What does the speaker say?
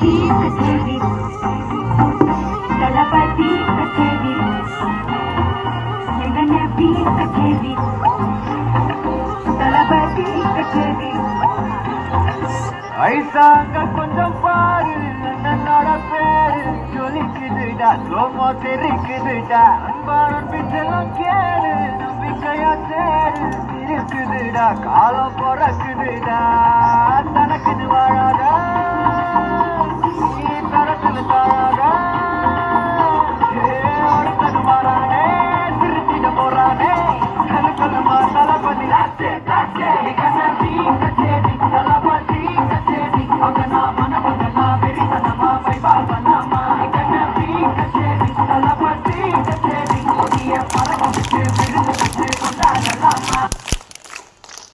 कचेरी तलपति कचेरी भी कचेरी तलपति कचेरी ऐसा கொஞ்சம் பாரு என்னோட பேரு ஜொலிக்குதுடா சோமோ தெரிக்குதுடா அன்பான பிச்செல்லாம் கேளு நம்பிக்கையா சேரு இருக்குதுடா காலம் பிறக்குதுடா தனக்குன்னு வாழாதா நீ தரத்துல தாழாதா அடுத்தது மாறானே திருத்திட போறானே கலுக்கலுமா தளபதி கச்சேரி தளபதி கச்சேரி மகனா மனமகனா வெறித்தனமா வைபாவனமா கச்சேரி தளபதி கச்சேரி கொடிய பறக்க விட்டு விருது